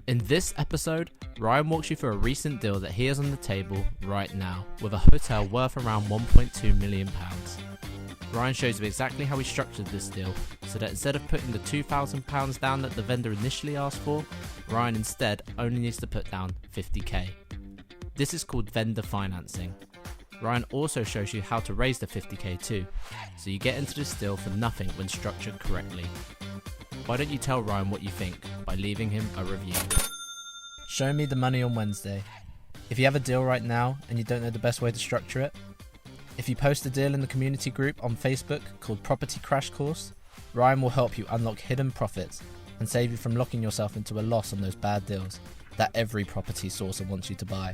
In this episode, Ryan walks you through a recent deal that he has on the table right now with a hotel worth around £1.2 million. Ryan shows you exactly how he structured this deal so that instead of putting the £2,000 down that the vendor initially asked for, Ryan instead only needs to put down $50k. This is called vendor financing. Ryan also shows you how to raise the $50k too, so you get into this deal for nothing when structured correctly. Why don't you tell Ryan what you think by leaving him a review? Show me the money on Wednesday. If you have a deal right now and you don't know the best way to structure it, if you post a deal in the community group on Facebook called Property Crash Course, Ryan will help you unlock hidden profits and save you from locking yourself into a loss on those bad deals that every property sourcer wants you to buy.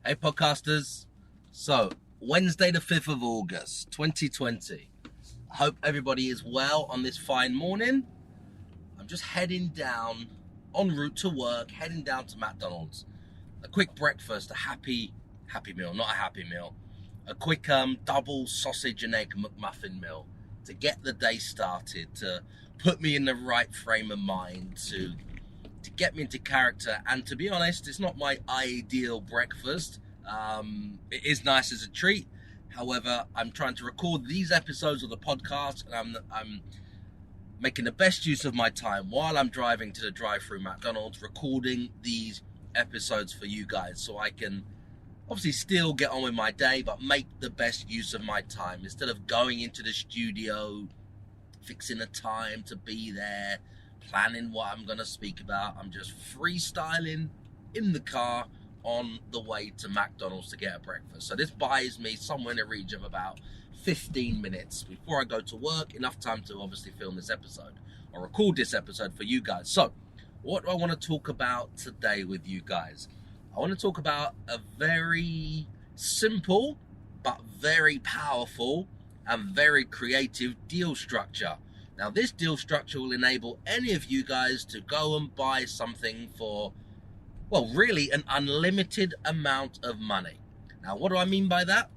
Hey podcasters, so Wednesday the 5th of August 2020. I hope everybody is well on this fine morning. I'm just heading down, en route to work, heading down to McDonald's. A quick breakfast, a happy meal, not a happy meal. A quick double sausage and egg McMuffin meal to get the day started, to put me in the right frame of mind, to get me into character. And to be honest, it's not my ideal breakfast. It is nice as a treat. However, I'm trying to record these episodes of the podcast, and I'm making the best use of my time while I'm driving to the drive-through McDonald's, recording these episodes for you guys, so I can obviously still get on with my day, but make the best use of my time. Instead of going into the studio, fixing a time to be there, planning what I'm going to speak about, I'm just freestyling in the car on the way to McDonald's to get a breakfast. So this buys me somewhere in the region of about 15 minutes before I go to work, enough time to obviously film this episode or record this episode for you guys. So what do I want to talk about today with you guys? I want to talk about a very simple but very powerful and very creative deal structure. Now this deal structure will enable any of you guys to go and buy something for, well, really an unlimited amount of money. Now, what do I mean by that?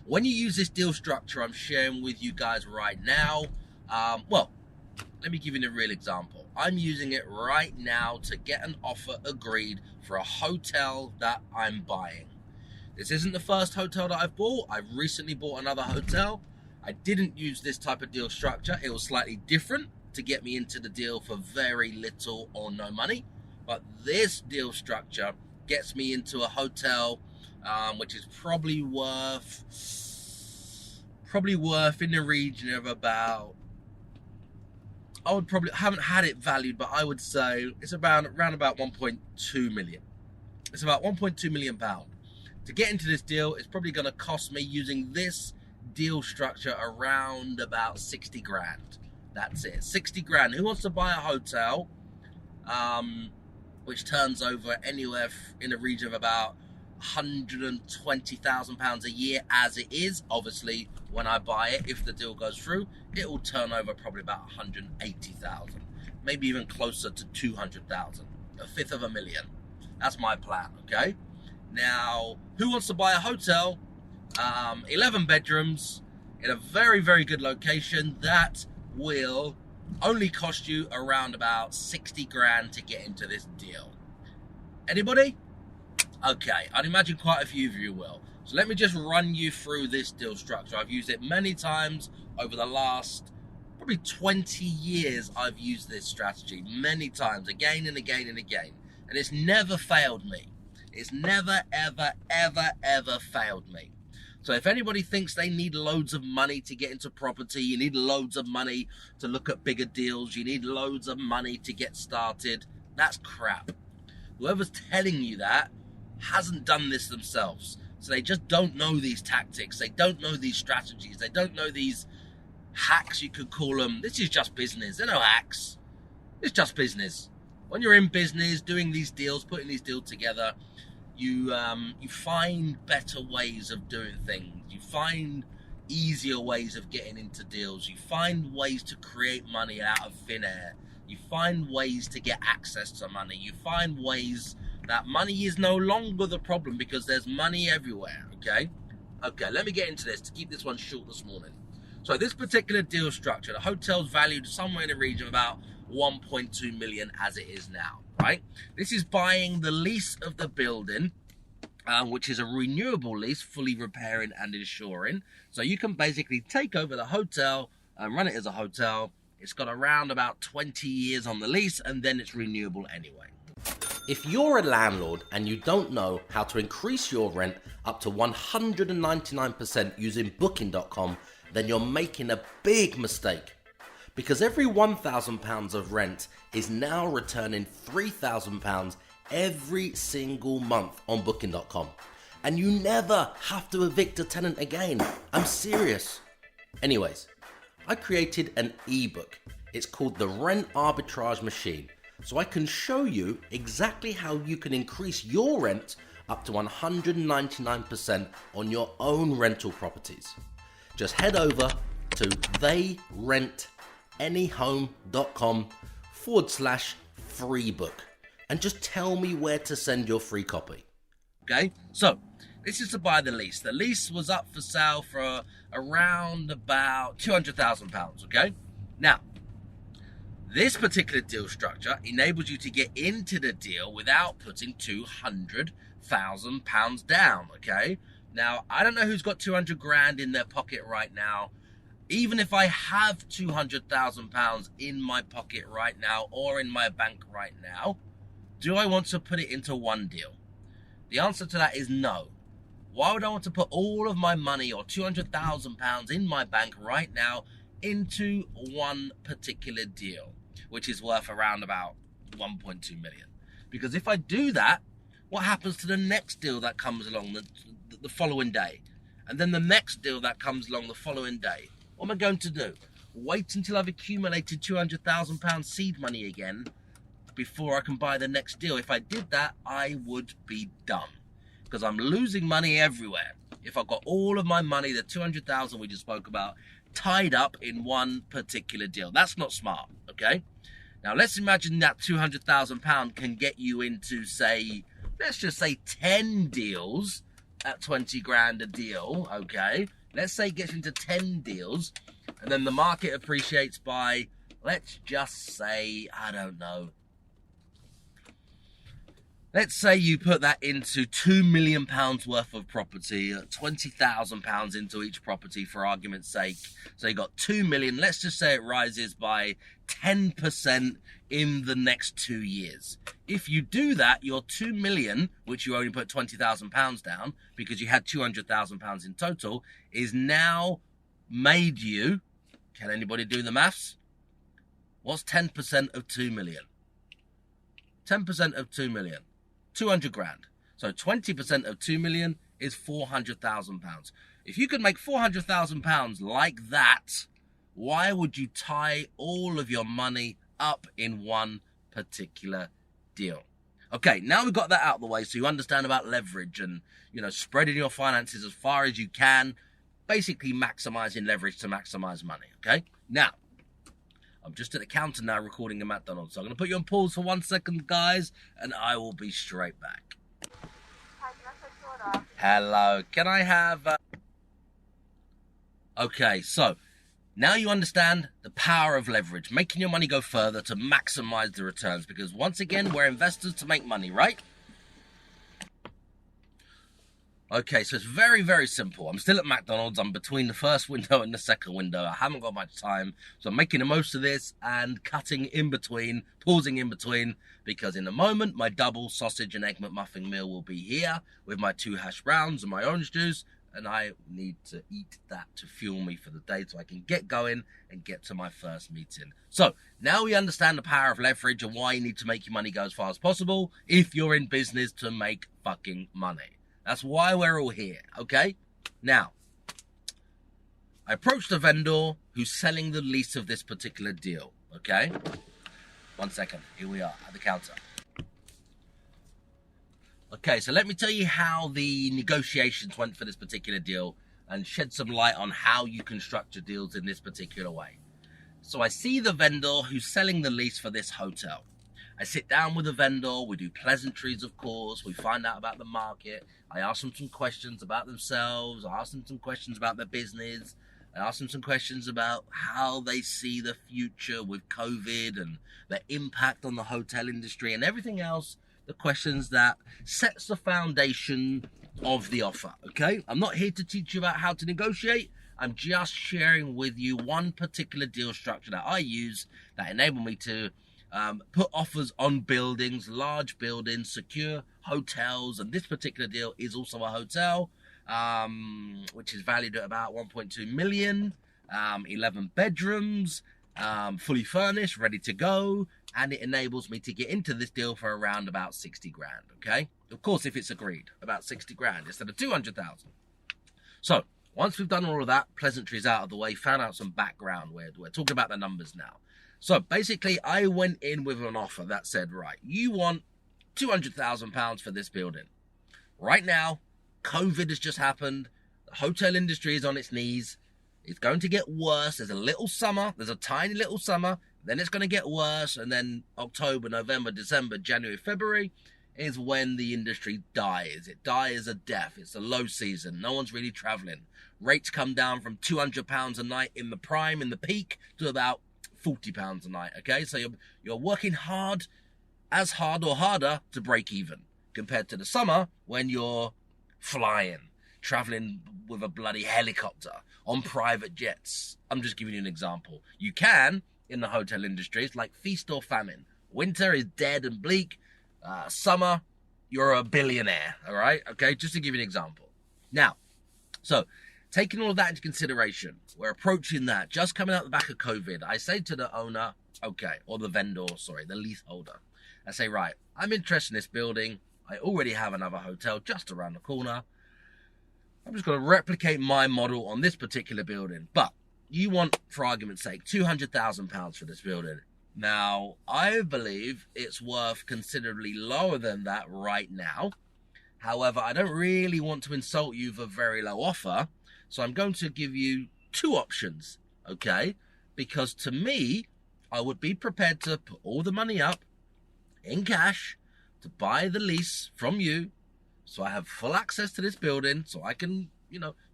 When you use this deal structure I'm sharing with you guys right now, let me give you a real example. I'm using it right now to get an offer agreed for a hotel that I'm buying. This isn't the first hotel that I've bought. I've recently bought another hotel. I didn't use this type of deal structure. It was slightly different to get me into the deal for very little or no money. But this deal structure gets me into a hotel which is probably worth in the region of about, haven't had it valued, but I would say it's around about 1.2 million. It's about 1.2 million pound. To get into this deal, it's probably going to cost me, using this deal structure, around about 60 grand. That's it, 60 grand. Who wants to buy a hotel which turns over anywhere in the region of about £120,000 a year as it is? Obviously, when I buy it, if the deal goes through, it will turn over probably about 180,000, maybe even closer to 200,000, a fifth of a million. That's my plan, okay? Now, who wants to buy a hotel, 11 bedrooms, in a very, very good location that will only cost you around about 60 grand to get into this deal? Anybody? Okay, I'd imagine quite a few of you will. So let me just run you through this deal structure. I've used it many times over the last probably 20 years. I've used this strategy many times, again and again and again. And it's never failed me. It's never, ever, ever, ever failed me. So if anybody thinks they need loads of money to get into property, you need loads of money to look at bigger deals, you need loads of money to get started, that's crap. Whoever's telling you that hasn't done this themselves. So they just don't know these tactics. They don't know these strategies. They don't know these hacks, you could call them. This is just business. They're no hacks. It's just business. When you're in business, doing these deals, putting these deals together, you find better ways of doing things. You find easier ways of getting into deals. You find ways to create money out of thin air. You find ways to get access to money. You find ways that money is no longer the problem because there's money everywhere, okay? Okay, let me get into this to keep this one short this morning. So this particular deal structure, the hotel's valued somewhere in the region of about 1.2 million as it is now, right? This is buying the lease of the building, which is a renewable lease, fully repairing and insuring. So you can basically take over the hotel and run it as a hotel. It's got around about 20 years on the lease, and then it's renewable anyway. If you're a landlord and you don't know how to increase your rent up to 199% using booking.com, then you're making a big mistake. Because every £1,000 of rent is now returning £3,000 every single month on booking.com. And you never have to evict a tenant again. I'm serious. Anyways, I created an ebook. It's called the Rent Arbitrage Machine. So I can show you exactly how you can increase your rent up to 199% on your own rental properties. Just head over to theyrentanyhome.com/free book and just tell me where to send your free copy. Okay, so this is to buy the lease. The lease was up for sale for around about £200,000, okay? Now, this particular deal structure enables you to get into the deal without putting £200,000 down, okay? Now, I don't know who's got 200 grand in their pocket right now. Even if I have £200,000 in my pocket right now or in my bank right now, do I want to put it into one deal? The answer to that is no. Why would I want to put all of my money or £200,000 in my bank right now into one particular deal, which is worth around about 1.2 million? Because if I do that, what happens to the next deal that comes along the following day? And then the next deal that comes along the following day? What am I going to do? Wait until I've accumulated £200,000 seed money again before I can buy the next deal? If I did that, I would be done, because I'm losing money everywhere. If I've got all of my money, the 200,000 we just spoke about, tied up in one particular deal. That's not smart, okay? Now let's imagine that £200,000 can get you into, say, let's just say 10 deals at 20 grand a deal, okay? Let's say it gets into 10 deals, and then the market appreciates by, let's just say, I don't know, let's say you put that into £2 million worth of property, £20,000 into each property for argument's sake. So you got 2 million. Let's just say it rises by 10% in the next 2 years. If you do that, your 2 million, which you only put £20,000 down because you had £200,000 in total, is now made you, can anybody do the maths? What's 10% of 2 million? 10% of 2 million. 200 grand. So 20% of 2 million is £400,000. If you could make £400,000 like that, why would you tie all of your money up in one particular deal? Okay, now we've got that out of the way, so you understand about leverage and, spreading your finances as far as you can, basically maximizing leverage to maximize money, okay? Now, I'm just at the counter now recording at McDonald's. So I'm going to put you on pause for 1 second, guys, and I will be straight back. Hi, can I take your order? Hello, can I have... Okay, so now you understand the power of leverage, making your money go further to maximize the returns, because once again, we're investors to make money, right? Okay, so it's very, very simple. I'm still at McDonald's. I'm between the first window and the second window. I haven't got much time, so I'm making the most of this and cutting in between, pausing in between, because in a moment, my double sausage and egg McMuffin meal will be here with my 2 hash browns and my orange juice, and I need to eat that to fuel me for the day so I can get going and get to my first meeting. So now we understand the power of leverage and why you need to make your money go as far as possible if you're in business to make fucking money. That's why we're all here, okay? Now, I approached the vendor who's selling the lease of this particular deal, okay? 1 second, here we are at the counter. Okay, so let me tell you how the negotiations went for this particular deal and shed some light on how you can structure deals in this particular way. So I see the vendor who's selling the lease for this hotel. I sit down with the vendor, we do pleasantries, of course, we find out about the market, I ask them some questions about themselves, I ask them some questions about their business, I asked them some questions about how they see the future with COVID and the impact on the hotel industry and everything else, the questions that sets the foundation of the offer, okay? I'm not here to teach you about how to negotiate. I'm just sharing with you one particular deal structure that I use that enable me to put offers on buildings, large buildings, secure hotels, and this particular deal is also a hotel, which is valued at about 1.2 million, 11 bedrooms, fully furnished, ready to go, and it enables me to get into this deal for around about 60 grand, okay? Of course, if it's agreed, about 60 grand instead of 200,000. So, once we've done all of that, pleasantries out of the way, found out some background, we're talking about the numbers now. So, basically, I went in with an offer that said, right, you want £200,000 for this building. Right now, COVID has just happened. The hotel industry is on its knees. It's going to get worse. There's a little summer. There's a tiny little summer. Then it's going to get worse. And then October, November, December, January, February is when the industry dies. It dies a death. It's a low season. No one's really traveling. Rates come down from £200 a night in the prime, in the peak, to about £40 a night. Okay, so you're working hard, as hard or harder to break even compared to the summer when you're flying, traveling with a bloody helicopter on private jets. I'm just giving you an example. You can, in the hotel industry, it's like feast or famine. Winter is dead and bleak. Summer, you're a billionaire, all right? Okay, just to give you an example. Now, so taking all of that into consideration, we're approaching that, just coming out the back of COVID. I say to the owner, okay, or the vendor, sorry, the leaseholder, I say, right, I'm interested in this building. I already have another hotel just around the corner. I'm just going to replicate my model on this particular building. But you want, for argument's sake, £200,000 for this building. Now, I believe it's worth considerably lower than that right now. However, I don't really want to insult you with a very low offer. So I'm going to give you two options, okay? Because to me, I would be prepared to put all the money up in cash to buy the lease from you. So I have full access to this building so I can,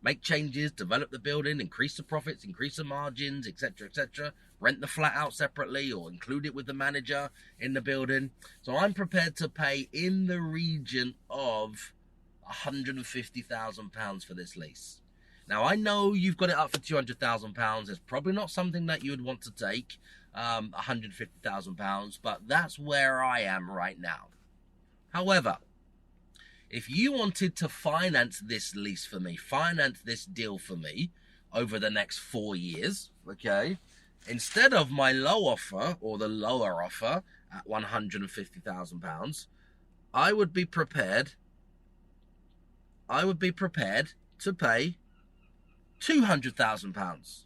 make changes, develop the building, increase the profits, increase the margins, etc., etc. Rent the flat out separately or include it with the manager in the building. So I'm prepared to pay in the region of £150,000 for this lease. Now, I know you've got it up for £200,000. It's probably not something that you would want to take, £150,000, but that's where I am right now. However, if you wanted to finance this lease for me, finance this deal for me over the next 4 years, okay, instead of my low offer or the lower offer at £150,000, I would be prepared to pay £200,000.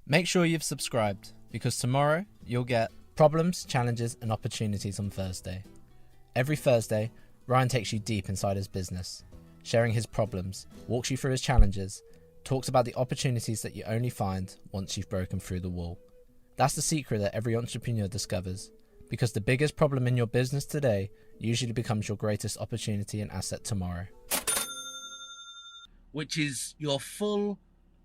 Make sure you've subscribed, because tomorrow you'll get problems, challenges, and opportunities on Thursday. Every Thursday, Ryan takes you deep inside his business, sharing his problems, walks you through his challenges, talks about the opportunities that you only find once you've broken through the wall. That's the secret that every entrepreneur discovers, because the biggest problem in your business today usually becomes your greatest opportunity and asset tomorrow. Which is your full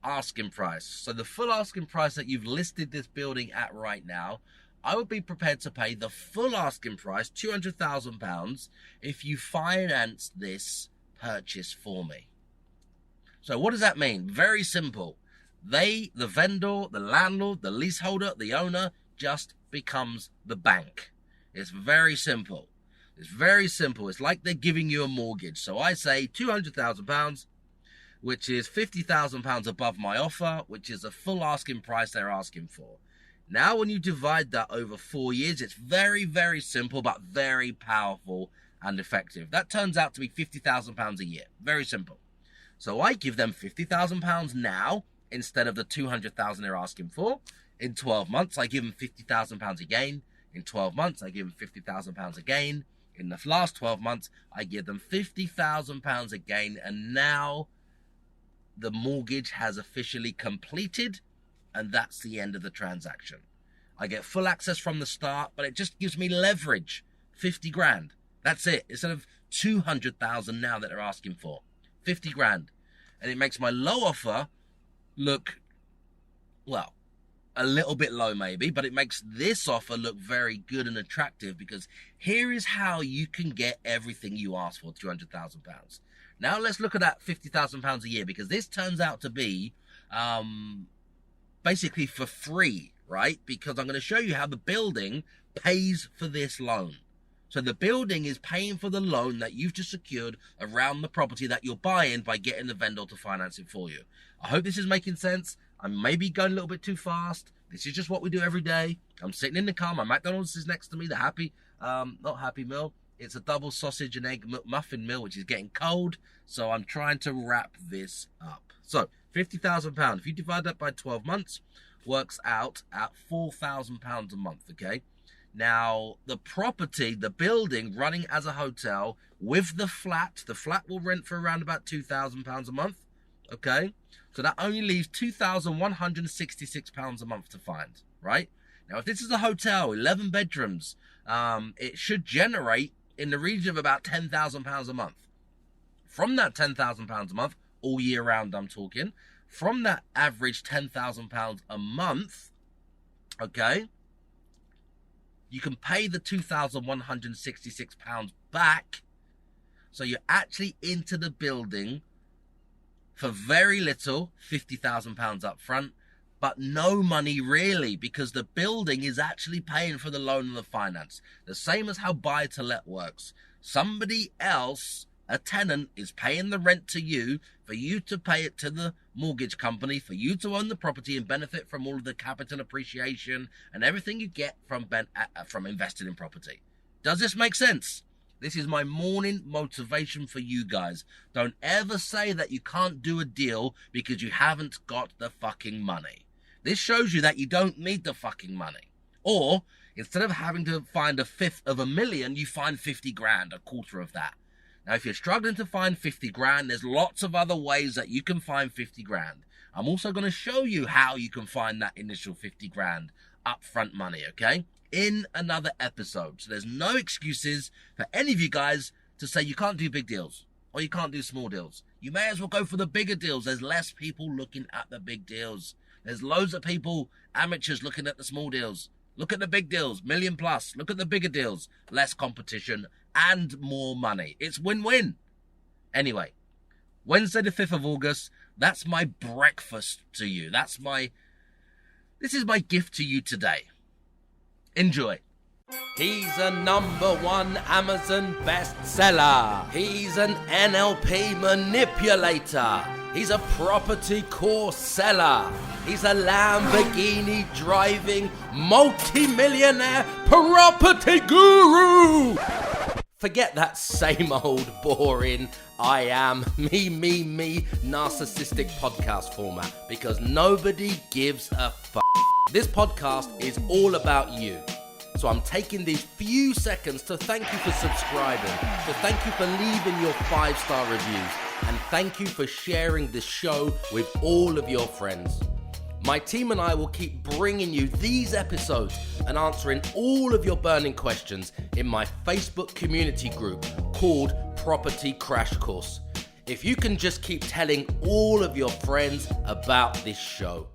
asking price. So the full asking price that you've listed this building at right now, I would be prepared to pay the full asking price, £200,000, if you finance this purchase for me. So what does that mean? Very simple. The vendor, the landlord, the leaseholder, the owner just becomes the bank. It's very simple. It's very simple. It's like they're giving you a mortgage. So I say £200,000, which is £50,000 above my offer, which is a full asking price they're asking for. Now, when you divide that over 4 years, it's very, very simple, but very powerful and effective. That turns out to be £50,000 a year. Very simple. So I give them £50,000 now instead of the £200,000 they're asking for. In 12 months, I give them £50,000 again. In 12 months, I give them £50,000 again. In the last 12 months, I give them £50,000 again. And now the mortgage has officially completed. And that's the end of the transaction. I get full access from the start, but it just gives me leverage. 50 grand. That's it. Instead of 200,000 now that they're asking for. 50 grand. And it makes my low offer look well, a little bit low maybe, but it makes this offer look very good and attractive, because here is how you can get everything you asked for, £200,000. Now let's look at that £50,000 a year, because this turns out to be basically for free, right? Because I'm going to show you how the building pays for this loan. So the building is paying for the loan that you've just secured around the property that you're buying by getting the vendor to finance it for you. I hope this is making sense. I may be going a little bit too fast. This is just what we do every day. I'm sitting in the car. My McDonald's is next to me. The not Happy Meal. It's a double sausage and egg muffin meal, which is getting cold. So I'm trying to wrap this up. So £50,000. If you divide that by 12 months, works out at £4,000 a month, okay? Now, the property, the building running as a hotel with the flat will rent for around about £2,000 a month, okay? So that only leaves £2,166 a month to find, right? Now, if this is a hotel, 11 bedrooms, it should generate in the region of about £10,000 a month. From that £10,000 a month, all year round I'm talking, from that average £10,000 a month, okay, you can pay the £2,166 back. So you're actually into the building for very little, £50,000 up front, but no money really, because the building is actually paying for the loan and the finance. The same as how buy to let works. Somebody else, a tenant, is paying the rent to you for you to pay it to the mortgage company, for you to own the property and benefit from all of the capital appreciation and everything you get from investing in property. Does this make sense? This is my morning motivation for you guys. Don't ever say that you can't do a deal because you haven't got the fucking money. This shows you that you don't need the fucking money. Or instead of having to find $1.2 million, you find 50 grand, a quarter of that. Now, if you're struggling to find 50 grand, there's lots of other ways that you can find 50 grand. I'm also going to show you how you can find that initial 50 grand upfront money, okay? In another episode. So there's no excuses for any of you guys to say you can't do big deals or you can't do small deals. You may as well go for the bigger deals. There's less people looking at the big deals. There's loads of people, amateurs, looking at the small deals. Look at the big deals, million plus. Look at the bigger deals. Less competition and more money. It's win-win. Anyway, Wednesday the 5th of August, that's my breakfast to you. This is my gift to you today. Enjoy. He's a #1 Amazon bestseller. He's an NLP manipulator. He's a property course seller. He's a Lamborghini driving multi-millionaire property guru. Forget that same old boring I am me narcissistic podcast format, because nobody gives a fuck. This podcast is all about you. So I'm taking these few seconds to thank you for subscribing, to thank you for leaving your 5-star reviews, and thank you for sharing this show with all of your friends. My team and I will keep bringing you these episodes and answering all of your burning questions in my Facebook community group called Property Crash Course. If you can just keep telling all of your friends about this show.